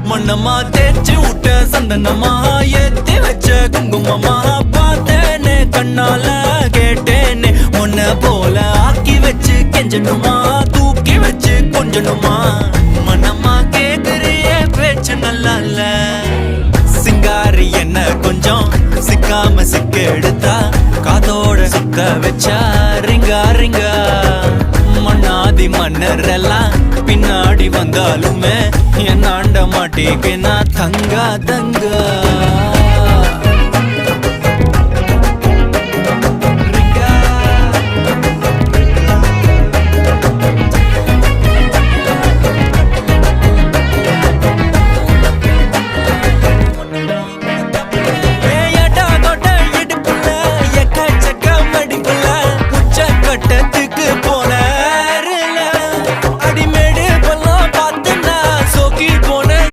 மண்ணமா தேய்ச்சி விட்ட சந்தனமா ஏத்தி வச்ச குங்குமமா பார்த்தேனே கண்ணால கேட்டேனே உன்ன போல ஆக்கி வச்சு கெஞ்சணுமா தூக்கி வச்சு கொஞ்சணுமா மனமா கேக்குறிய பேச்சு நல்லா இல்ல சிங்காரி என்ன கொஞ்சம் சிக்காம சிக்க எடுத்தா காதோட சுத்த வச்சா ரிங்கா ரிங்கா மண்ணாதி மன்னர் எல்லாம் பின்னாடி வந்தாலுமே என் ஆண்ட மாட்டேக்கு நான் தங்கா தங்கா